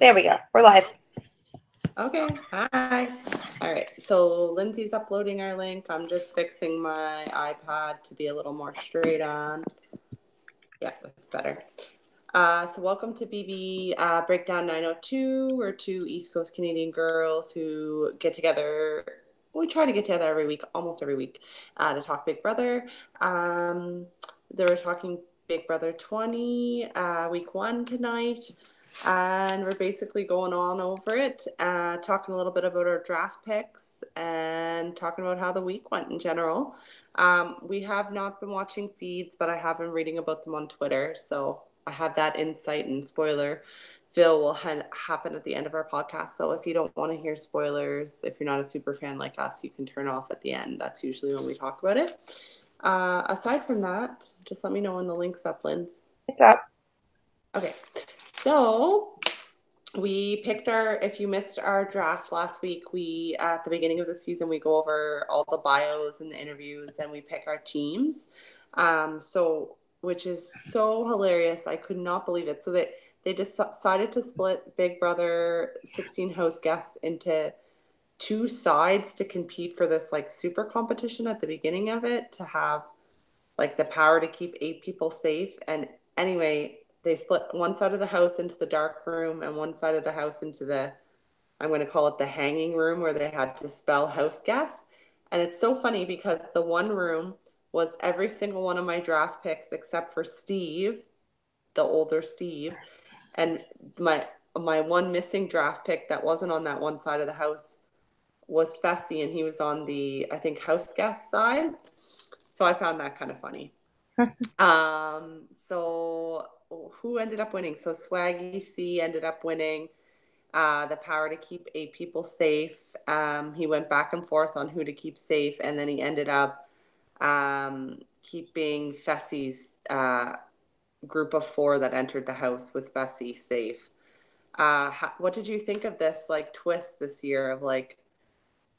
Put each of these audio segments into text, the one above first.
There we go. We're live. Okay, hi. All right, so Lindsay's uploading our link. I'm just fixing my iPad to be a little more straight on. Yeah, that's better. So welcome to BB Breakdown 902. We're two East Coast Canadian girls who get together. We try to get together every week, almost every week, to talk Big Brother. They were talking Big Brother 20, week 1 tonight. And we're basically going on over it, talking a little bit about our draft picks and talking about how the week went in general. We have not been watching feeds, but I have been reading about them on Twitter. So I have that insight, and spoiler Phil will happen at the end of our podcast. So if you don't want to hear spoilers, if you're not a super fan like us, you can turn off at the end. That's usually when we talk about it. Aside from that, just let me know when the link's up, Linz. It's up. Okay, so we picked if you missed our draft last week, we, at the beginning of the season, we go over all the bios and the interviews and we pick our teams. Which is so hilarious. I could not believe it. So they decided to split Big Brother 16 host guests into two sides to compete for this like super competition at the beginning of it, to have like the power to keep 8 people safe. And anyway, they split one side of the house into the dark room and one side of the house into I'm going to call it the hanging room, where they had to spell house guests. And it's so funny because the one room was every single one of my draft picks except for Steve, the older Steve. And my one missing draft pick that wasn't on that one side of the house was Fessy, and he was on the, I think, house guest side. So I found that kind of funny. So who ended up winning? So Swaggy C ended up winning the power to keep 8 people safe. He went back and forth on who to keep safe, and then he ended up keeping Fessy's group of 4 that entered the house with Fessy safe. What did you think of this like twist this year of like,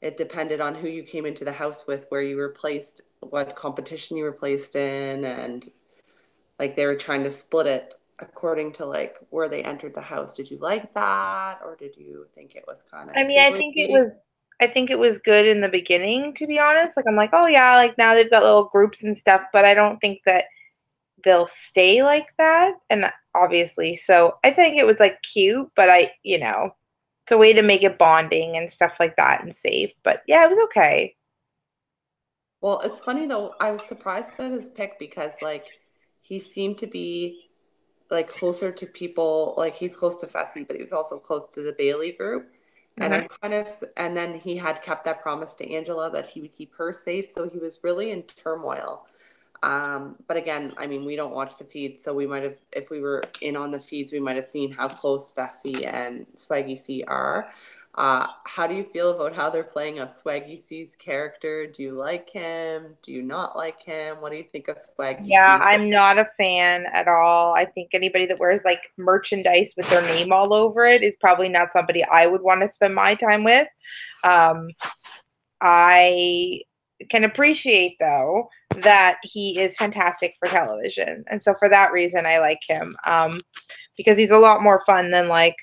it depended on who you came into the house with, where you were placed, what competition you were placed in, and like they were trying to split it according to like where they entered the house. Did you like that, or did you think it was kind of I mean, silly? I think it was good in the beginning, to be honest. Like I'm like, oh yeah, like now they've got little groups and stuff, but I don't think that they'll stay like that. And obviously, so I think it was like cute, but it's a way to make it bonding and stuff like that and safe. But yeah, it was okay. Well, it's funny though. I was surprised at his pick because like he seemed to be like closer to people. Like he's close to Fessy, but he was also close to the Bailey group. And Hmm. and then he had kept that promise to Angela that he would keep her safe. So he was really in turmoil. But again, I mean, we don't watch the feeds, so we might have, if we were in on the feeds, we might have seen how close Fessy and Swaggy C are. How do you feel about how they're playing up Swaggy C's character? Do you like him? Do you not like him? What do you think of Swaggy Yeah, C? I'm not a fan at all. I think anybody that wears like merchandise with their name all over it is probably not somebody I would want to spend my time with. Um, I can appreciate though that he is fantastic for television, and so for that reason, I like him because he's a lot more fun than like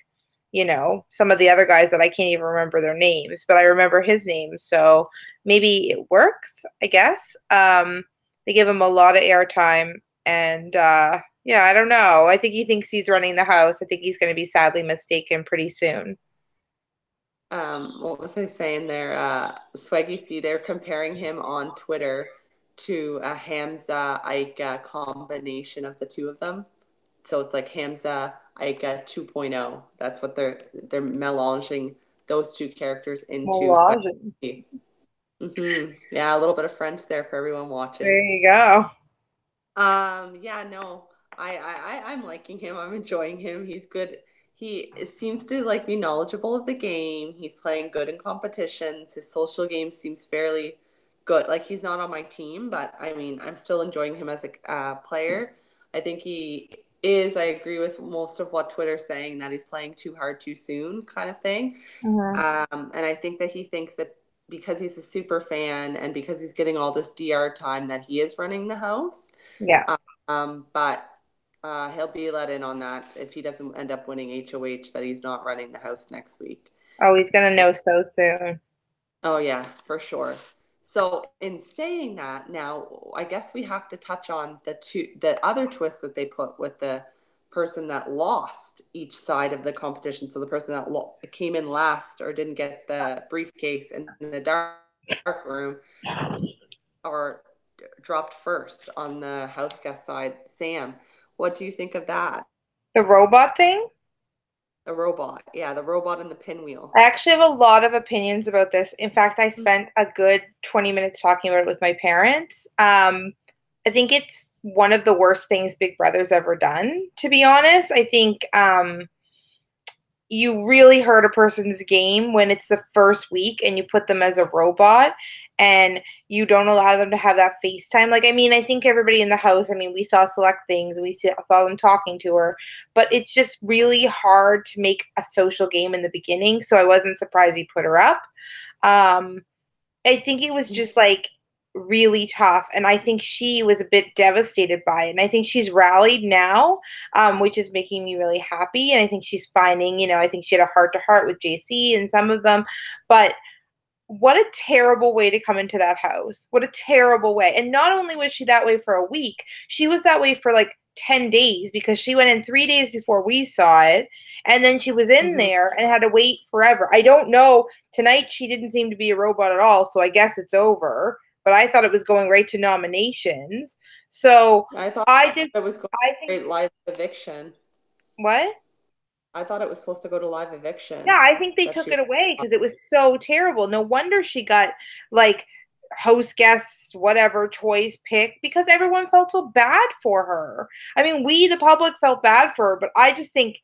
some of the other guys that I can't even remember their names, but I remember his name, so maybe it works. I guess they give him a lot of airtime, and yeah, I don't know. I think he thinks he's running the house. I think he's going to be sadly mistaken pretty soon. What was I saying there? Swaggy C, they're comparing him on Twitter to a Hamza Ika combination of the two of them. So it's like Hamza Ika 2.0. That's what they're melanging those two characters into Malajin. Swaggy. Yeah, a little bit of French there for everyone There watching. you go. Yeah, no, I'm liking him. I'm enjoying him. He's good. He seems to like be knowledgeable of the game. He's playing good in competitions. His social game seems fairly good. Like he's not on my team, but I mean, I'm still enjoying him as a player. I think he is. I agree with most of what Twitter's saying, that he's playing too hard too soon, kind of thing. Mhm. And I think that he thinks that because he's a super fan and because he's getting all this DR time, that he is running the house. Yeah. But He'll be let in on that if he doesn't end up winning HOH that he's not running the house next week. Oh, he's gonna know so soon. Oh yeah, for sure. So in saying that, now I guess we have to touch on the other twist that they put with the person that lost each side of the competition. So the person that came in last or didn't get the briefcase in the dark room or dropped first on the house guest side. Sam, what do you think of that? The robot thing? The robot. Yeah, the robot and the pinwheel. I actually have a lot of opinions about this. In fact, I spent a good 20 minutes talking about it with my parents. I think it's one of the worst things Big Brother's ever done, to be honest. I think you really hurt a person's game when it's the first week and you put them as a robot and you don't allow them to have that FaceTime. Like, I mean, I think everybody in the house, I mean, we saw select things, we saw them talking to her, but it's just really hard to make a social game in the beginning. So I wasn't surprised he put her up. I think it was just like really tough, and I think she was a bit devastated by it, and I think she's rallied now, which is making me really happy, and I think she's finding, I think she had a heart to heart with JC and some of them, but what a terrible way to come into that house. What a terrible way. And not only was she that way for a week, she was that way for like 10 days because she went in 3 days before we saw it. And then she was in there and had to wait forever. I don't know. Tonight, she didn't seem to be a robot at all. So I guess it's over. But I thought it was going right to nominations. So I thought it was going straight live eviction. What? I thought it was supposed to go to live eviction. Yeah, I think they took it away because it was so terrible. No wonder she got like host guests, whatever choice pick, because everyone felt so bad for her. I mean, we, the public, felt bad for her, but I think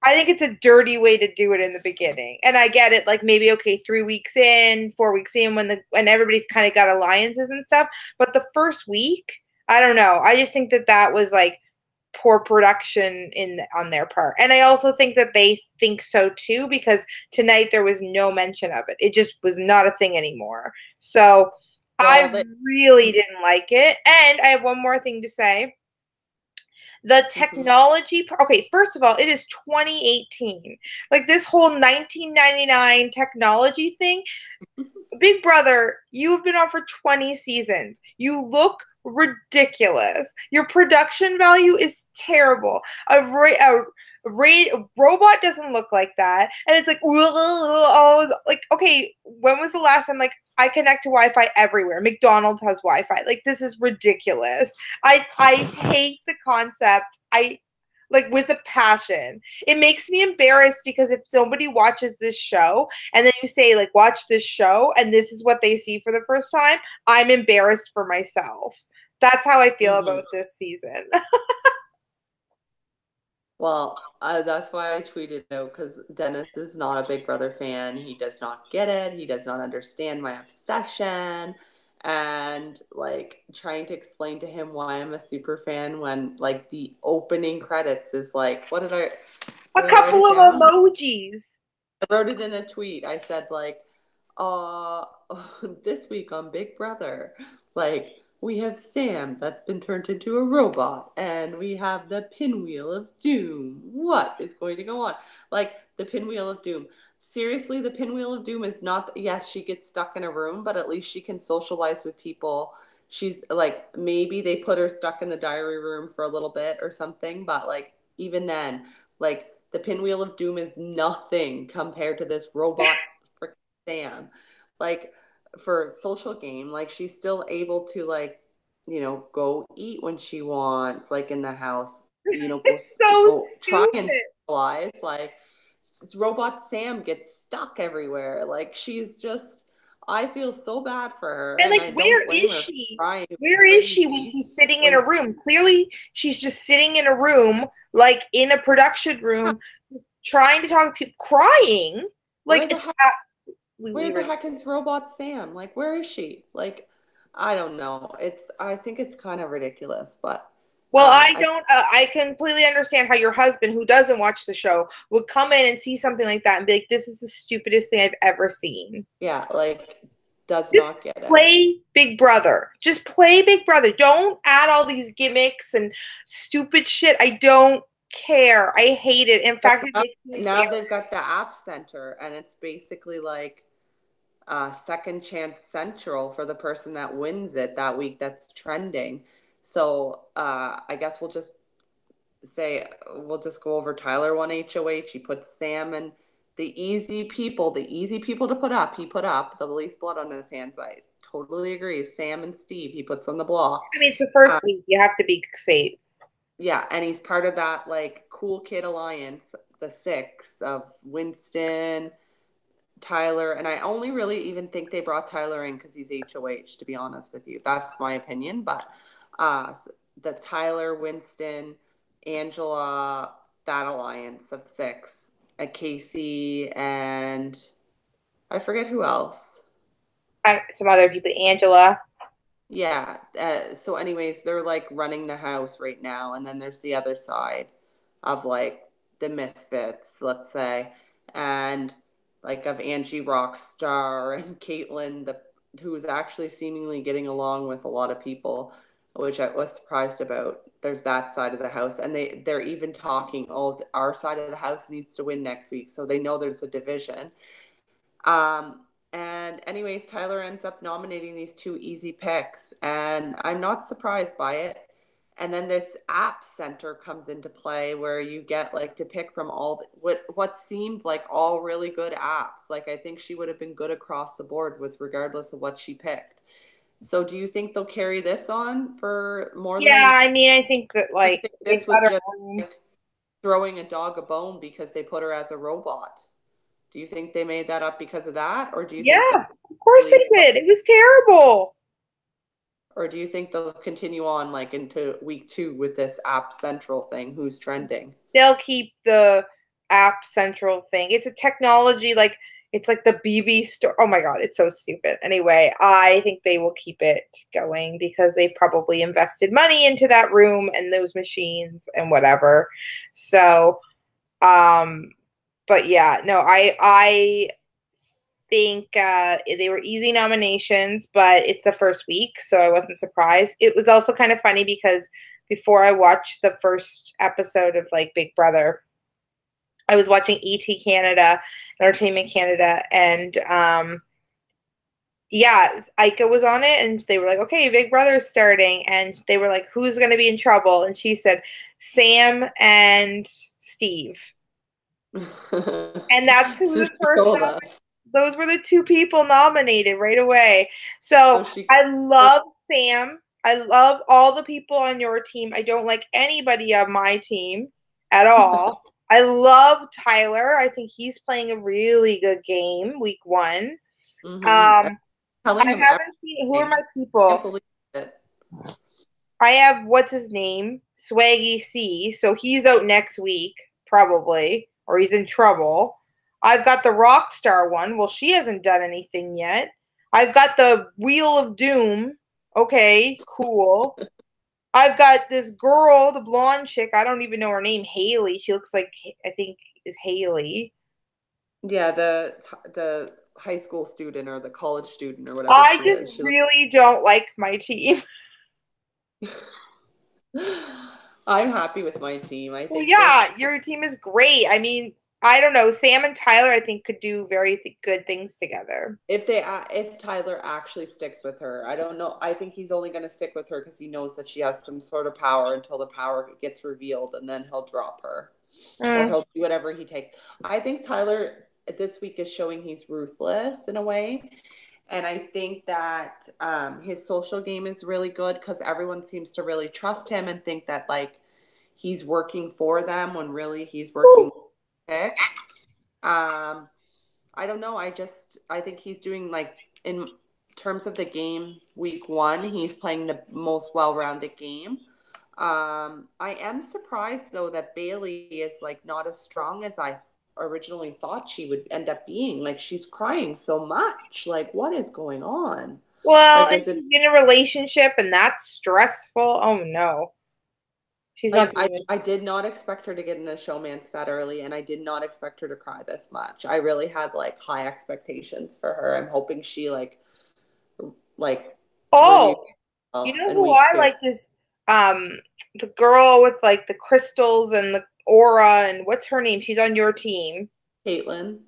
it's a dirty way to do it in the beginning. And I get it, like maybe okay, 3 weeks in, 4 weeks in, when everybody's kind of got alliances and stuff. But the first week, I don't know. I just think that was like poor production on their part. And I also think that they think so too, because tonight there was no mention of it. It just was not a thing anymore. So I really didn't like it. And I have one more thing to say. The technology, okay, first of all, it is 2018. Like this whole 1999 technology thing. Big Brother, you've been on for 20 seasons. You look ridiculous. Your production value is terrible. A robot doesn't look like that, and it's like, oh, like, okay, when was the last time, like, I connect to Wi-Fi everywhere? McDonald's has Wi-Fi. Like, this is ridiculous. I hate the concept. Like, with a passion. It makes me embarrassed because if somebody watches this show and then you say, like, watch this show and this is what they see for the first time, I'm embarrassed for myself. That's how I feel about this season. Well, that's why I tweeted out, because Dennis is not a Big Brother fan. He does not get it. He does not understand my obsession. And like trying to explain to him why I'm a super fan when like the opening credits is like, what did I? A couple of emojis. I wrote it in a tweet. I said like, this week on Big Brother, like, we have Sam that's been turned into a robot, and we have the pinwheel of doom. What is going to go on? Like, the pinwheel of doom. Seriously, the pinwheel of doom is not, yes, she gets stuck in a room, but at least she can socialize with people. She's like, maybe they put her stuck in the diary room for a little bit or something, but like, even then, like, the pinwheel of doom is nothing compared to this robot for Sam. Like, for social game, like, she's still able to, like, go eat when she wants, like, in the house, go try and socialize. Like, it's robot Sam gets stuck everywhere. Like, she's just, I feel so bad for her. And like, where is she? Where is she when she's sitting in a room? Clearly, she's just sitting in a room, like in a production room, trying to talk to people, crying. Like, where the heck is Robot Sam? Like, where is she? Like, I don't know. I think it's kind of ridiculous, but. Well, I completely understand how your husband, who doesn't watch the show, would come in and see something like that and be like, this is the stupidest thing I've ever seen. Yeah, like, does Just not get it. play Big Brother. Just play Big Brother. Don't add all these gimmicks and stupid shit. I don't care. I hate it. In But fact, it makes me now embarrassed. they've got the App Center, and it's basically like Second Chance Central for the person that wins it that week that's trending. So I guess we'll just go over Tyler won HOH. He put Sam and the easy people to put up. He put up the least blood on his hands. I totally agree. Sam and Steve, he puts on the block. I mean, it's the first week. You have to be safe. Yeah, and he's part of that like cool kid alliance, the six of Winston, Tyler, and I only really even think they brought Tyler in because he's HOH, to be honest with you. That's my opinion. But the Tyler, Winston, Angela, that alliance of six, Casey, and I forget who else. Some other people, Angela. Yeah. So, anyways, they're like running the house right now. And then there's the other side of like the misfits, let's say. And like of Angie Rockstar and Caitlin, who's actually seemingly getting along with a lot of people, which I was surprised about. There's that side of the house. And they're even talking, oh, our side of the house needs to win next week. So they know there's a division. And anyways, Tyler ends up nominating these two easy picks, and I'm not surprised by it. And then this app center comes into play where you get like to pick from what seemed like all really good apps. Like I think she would have been good across the board with regardless of what she picked. So do you think they'll carry this on for more than a Yeah, week? I mean, I think that Do you like think they've this was got her just own. like throwing a dog a bone because they put her as a robot? Do you think they made that up because of that, or do you think that Yeah, of course really, they did. It was terrible. or do you think they'll continue on like into week 2 with this App Central thing? Who's trending? They'll keep the app central thing. It's a technology like it's like the BB store. Oh my god, it's so stupid. Anyway, I think they will keep it going because they've probably invested money into that room and those machines and whatever. So, but yeah, no, I think they were easy nominations, but it's the first week, so I wasn't surprised. It was also kind of funny because before I watched the first episode of like Big Brother, I was watching ET Canada, Entertainment Canada, and yeah, Ika was on it, and they were like, "Okay, Big Brother's starting," and they were like, "Who's going to be in trouble?" And she said, "Sam and Steve," and that's who So the she first told us. those were the two people nominated right away. So So she I love Sam. I love all the people on your team. I don't like anybody on my team at all. I love Tyler. I think he's playing a really good game week 1. mm-hmm. Um, Telling I him haven't seen who are everything. my I can't people. believe it. I have what's his name? Swaggy C. So he's out next week, probably, or he's in trouble. I've got the Rockstar one. Well, she hasn't done anything yet. I've got the Wheel of Doom. Okay, cool. I've got this girl, the blonde chick. I don't even know her name. Haley. She looks like I think is Haley. Yeah, the high school student or the college student or whatever I she just is. She really don't like my team. I'm happy with my team. I Well, think there's yeah, your team is great. I mean, I don't know. Sam and Tyler, I think, could do very good things together. if Tyler actually sticks with her. I don't know. I think he's only going to stick with her because he knows that she has some sort of power until the power gets revealed, and then he'll drop her, or Mm. he'll do whatever he takes. I think Tyler this week is showing he's ruthless in a way. And I think that his social game is really good because everyone seems to really trust him and think that like he's working for them when really he's working six. I don't know. I think he's doing like in terms of the game week 1, he's playing the most well-rounded game. I am surprised though that Bailey is like not as strong as I originally thought she would end up being. Like she's crying so much. Like what is going on? Well, Like and is it she's in a relationship, and that's stressful. Oh no, she's not like doing it. I did not expect her to get in a showmance that early, and I did not expect her to cry this much. I really had like high expectations for her. I'm hoping she like like renew Oh, you yourself know and who we I can like is um the girl with like the crystals and the aura and what's her name? She's on your team. Caitlin.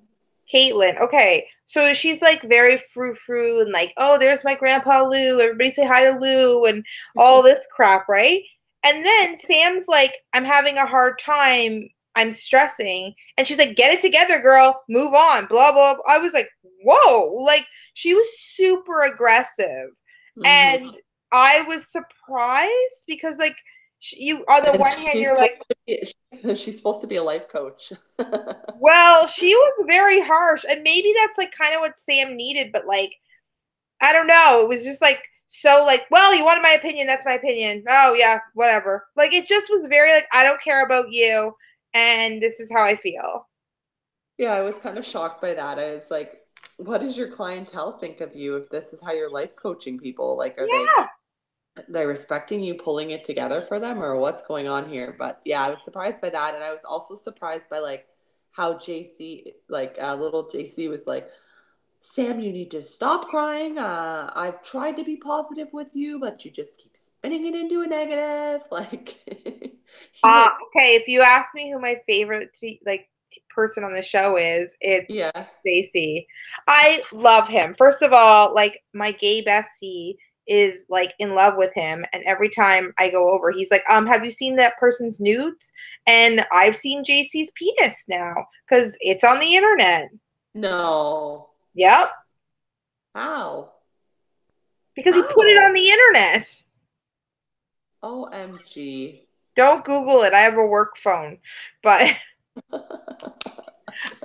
Caitlin. Okay. So she's like very frou-frou and like, oh, there's my grandpa Lou. Everybody say hi to Lou and all this crap, right? And then Sam's like, I'm having a hard time. I'm stressing. And she's like, get it together, girl. Move on. Blah, blah, blah. I was like, whoa. Like, she was super aggressive. Mm-hmm. And I was surprised because, like, you, on the And one hand, you're like, she's supposed to be a life coach. well, she was very harsh, and maybe that's like kind of what Sam needed, but like I don't know, it was just like so like, well, you wanted my opinion, that's my opinion. Oh yeah, whatever. Like it just was very like I don't care about you and this is how I feel. Yeah, I was kind of shocked by that. I was like, what does your clientele think of you if this is how you're life coaching people? Like, are Yeah. they respecting you pulling it together for them or what's going on here? But yeah, I was surprised by that. And I was also surprised by like how JC, like little JC was like, Sam, you need to stop crying. I've tried to be positive with you, but you just keep spinning it into a negative. Like, he like, Okay, if you ask me who my favorite person on the show is, it's yeah. Stacey. I love him. First of all, like my gay bestie is like in love with him, and every time I go over, he's like, have you seen that person's nudes?" And I've seen JC's penis now because it's on the internet. No. Yep, How? because he put it on How? the internet. OMG. Don't Google it. I have a work phone, but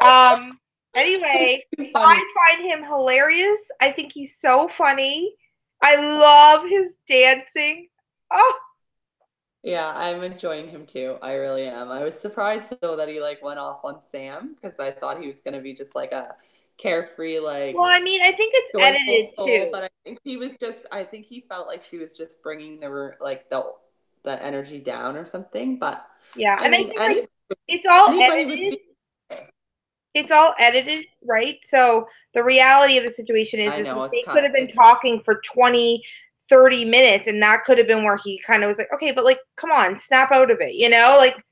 Um, anyway, Funny. I find him hilarious. I think he's so funny. I love his dancing. Oh, Yeah, I'm enjoying him too. I really am. I was surprised though that he like went off on Sam because I thought he was gonna be just like a carefree, well, like I mean, I think it's joyful edited soul, too. but I think he felt like she was just bringing like the energy down or something. But Yeah, I and I mean, think like it's all anybody would edited. feel. It's all edited, right? So the reality of the situation I is know like it's they could kind have been it's talking for 20, 30 minutes, and that could have been where he kind of was like, okay, but like, come on, snap out of it, you know? Like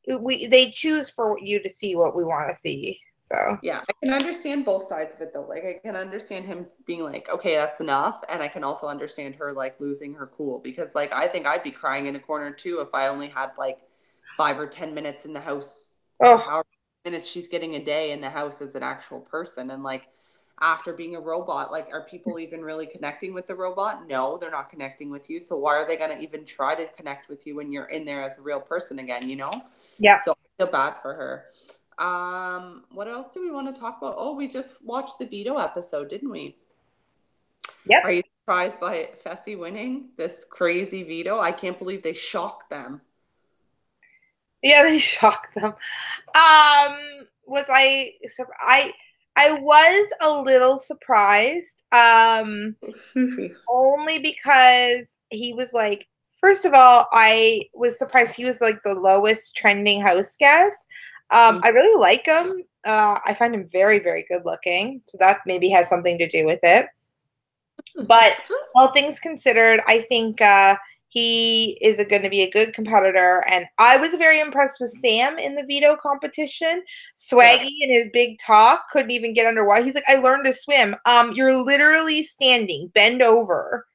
they choose for you to see what we want to see. So yeah, I can understand both sides of it though. Like I can understand him being like, okay, that's enough. And I can also understand her like losing her cool because like I think I'd be crying in a corner too if I only had like 5 or 10 minutes in the house or oh, however many minutes she's getting a day in the house as an actual person. And like after being a robot, like are people even really connecting with the robot? No, they're not connecting with you. So why are they gonna even try to connect with you when you're in there as a real person again, you know? yeah. So I feel bad for her. What else do we want to talk about? Oh, we just watched the veto episode, didn't we? Yep. Are you surprised by Fessy winning this crazy veto? I can't believe they shocked them. Yeah, they shocked them. Was I was a little surprised. Only because he was like, first of all, I was surprised he was like the lowest trending house guest. I really like him. I find him very, very good looking. So that maybe has something to do with it. But all things considered, I think he is going to be a good competitor. And I was very impressed with Sam in the veto competition. Yeah. Swaggy and his big talk couldn't even get underwater. He's like, I learned to swim. You're literally standing, bend over.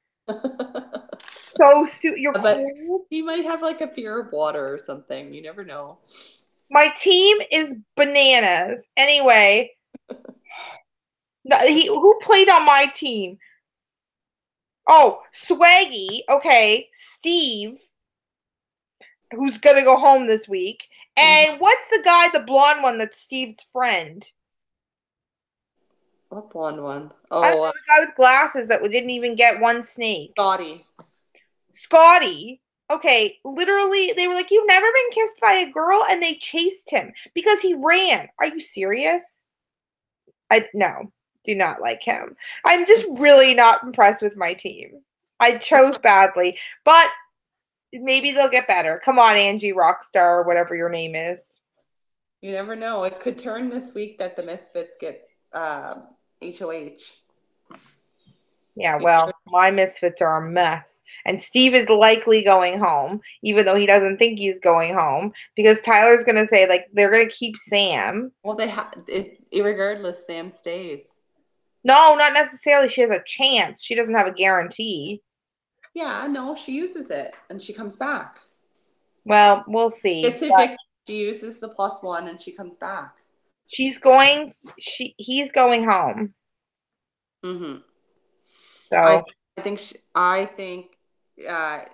You're But cold. he might have like a fear of water or something. You never know. My team is bananas. Anyway, who played on my team? Oh, Swaggy. Okay, Steve, who's gonna go home this week. Mhm. And what's the guy, the blonde one that's Steve's friend? What blonde one? I don't Oh, know, the guy with glasses that didn't even get one snake. Scotty. Scotty. Okay, literally, they were like, "You've never been kissed by a girl," and they chased him because he ran. Are you serious? I no, do not like him. I'm just really not impressed with my team. I chose badly, but maybe they'll get better. Come on, Angie Rockstar, or whatever your name is. You never know. It could turn this week that the Misfits get HOH. Yeah, well, my misfits are a mess. And Steve is likely going home, even though he doesn't think he's going home, because Tyler's going to say, like, they're going to keep Sam. Well, they have it. Regardless, Sam stays. No, not necessarily. She has a chance. She doesn't have a guarantee. Yeah, no, she uses it and she comes back. Well, we'll see. Gets But evicted. She uses the +1 and she comes back. he's going home. Mm-hmm. I So, I think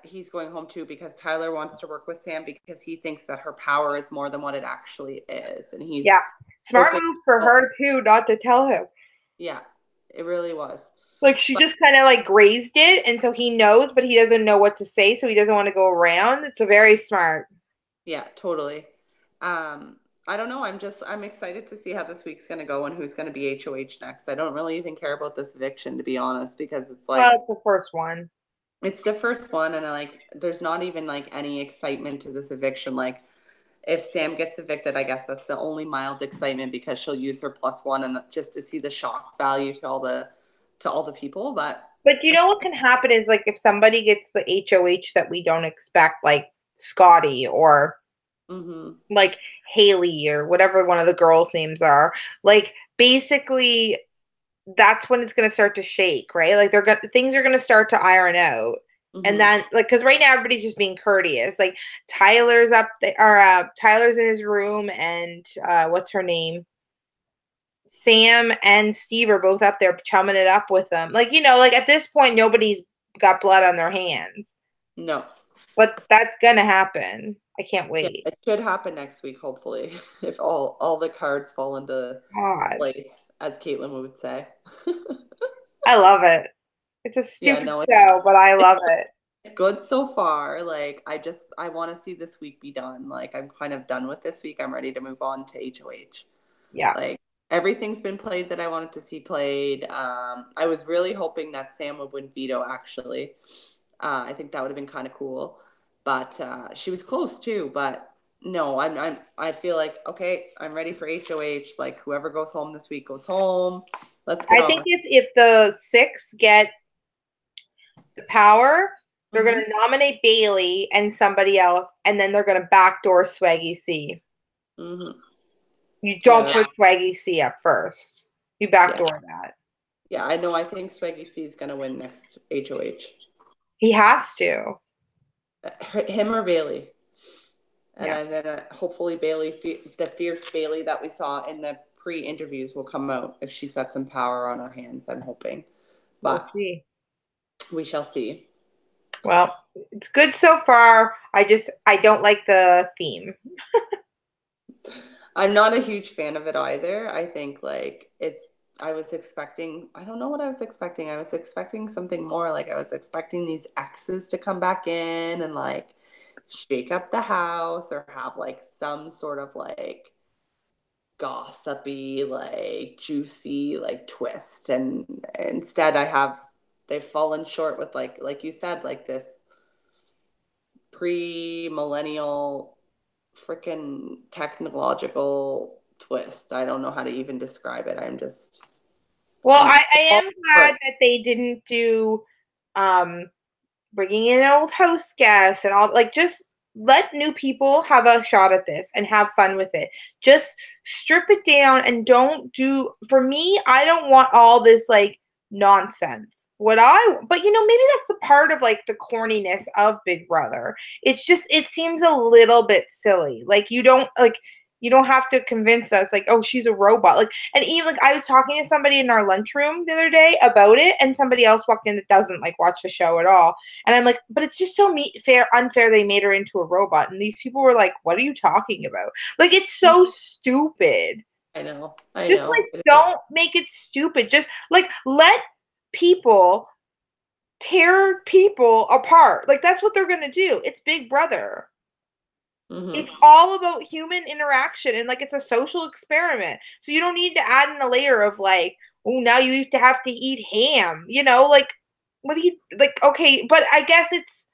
he's going home too because Tyler wants to work with Sam because he thinks that her power is more than what it actually is, and he's yeah. Smart hoping. move for her too, not to tell him. Yeah, it really was. Like she But just kind of like grazed it, and so he knows, but he doesn't know what to say, so he doesn't want to go around. It's a very smart. yeah, totally. Um, I don't know. I'm excited to see how this week's going to go and who's going to be HOH next. I don't really even care about this eviction to be honest because it's Well, like it's the first one. it's the first one and there's not even like any excitement to this eviction. Like if Sam gets evicted, I guess that's the only mild excitement because she'll use her +1 and just to see the shock value to all the people. But But you know what can happen is like if somebody gets the HOH that we don't expect, like Scotty or mm-hmm, like Haley or whatever one of the girls' names are, like basically that's when it's going to start to shake, right? Like things are going to start to iron out. And mm-hmm. then like cuz right now everybody's just being courteous. Like Tyler's up there or Tyler's in his room and what's her name? Sam and Steve are both up there chumming it up with them. Like, like at this point nobody's got blood on their hands. No. But that's going to happen. I can't Yeah, wait. it should happen next week, hopefully, if all the cards fall into God. place, as Caitlin would say. I love it. It's a Yeah, stupid no, show, but I it's love it. it's good so far. Like I want to see this week be done. Like I'm kind of done with this week. I'm ready to move on to HOH. Yeah. Like everything's been played that I wanted to see played. I was really hoping that Sam would win veto. Actually, I think that would have been kind of cool. But she was close too. But no, I feel like okay. I'm ready for HOH. Like whoever goes home this week goes home. Let's get I on think with. if the six get the power, they're going Mm-hmm. to nominate Bailey and somebody else, and then they're going to backdoor Swaggy C. Mm-hmm. You Yeah, don't put Swaggy C up first. You yeah, backdoor that. yeah. I know. I think Swaggy C is gonna win next HOH. He has to. Him or Bailey, and Yeah. then hopefully Bailey, the fierce Bailey that we saw in the pre-interviews, will come out if she's got some power on her hands. I'm hoping, We'll but see. we shall see. Well, it's good so far. I don't like the theme. I'm not a huge fan of it either. I think like it's. I was expecting. I don't know what I was expecting. I was expecting something more. Like I was expecting these exes to come back in and like shake up the house or have like some sort of like gossipy, like juicy, like twist. And instead, they've fallen short with like you said, like this pre-millennial freaking technological twist. I don't know how to even describe it. Well, I'm I am glad that they didn't do um bringing in an old house guest and all, like, just let new people have a shot at this and have fun with it. Just strip it down and don't do, for me, I don't want all this like nonsense. But maybe that's a part of like the corniness of Big Brother. It's just, it seems a little bit silly. Like, you don't have to convince us like, oh, she's a robot. Like, and even like I was talking to somebody in our lunchroom the other day about it, and somebody else walked in that doesn't like watch the show at all. And I'm like, but it's just so unfair they made her into a robot. And these people were like, what are you talking about? Like, it's so stupid. I know. I Just know. like, don't make it stupid. Just like, let people tear people apart. Like, that's what they're going to do. It's Big Brother. It's Mm-hmm. all about human interaction and like it's a social experiment. So you don't need to add in a layer of like, oh, now you have to eat ham. Like, what do you like? Okay, but I guess it's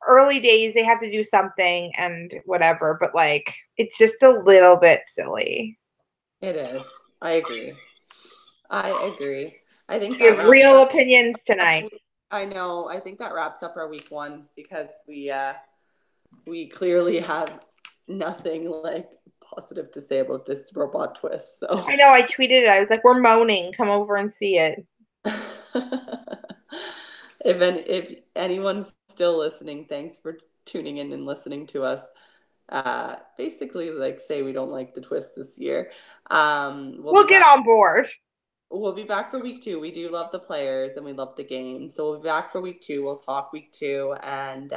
early days, they have to do something and whatever, but like it's just a little bit silly. It is. I agree. I agree. I think We that have wraps real up. opinions tonight. I know. I think that wraps up our week one because we clearly have nothing like positive to say about this robot twist. So I know. I tweeted it. I was like, "We're moaning. Come over and see it." if anyone's still listening, thanks for tuning in and listening to us. Basically, like say we don't like the twist this year. We'll We'll be get back. on board. We'll be back for week two. We do love the players and we love the game, so we'll be back for week two. We'll talk week two and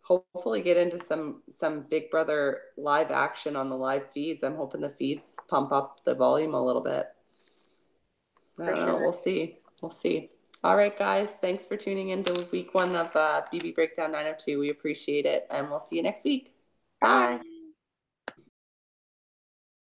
hopefully get into some Big Brother live action on the live feeds. I'm hoping the feeds pump up the volume a little bit. I For don't know. sure. We'll see. We'll see. All right, guys. Thanks for tuning in to week one of BB Breakdown 902. We appreciate it, and we'll see you next week. Bye. Bye.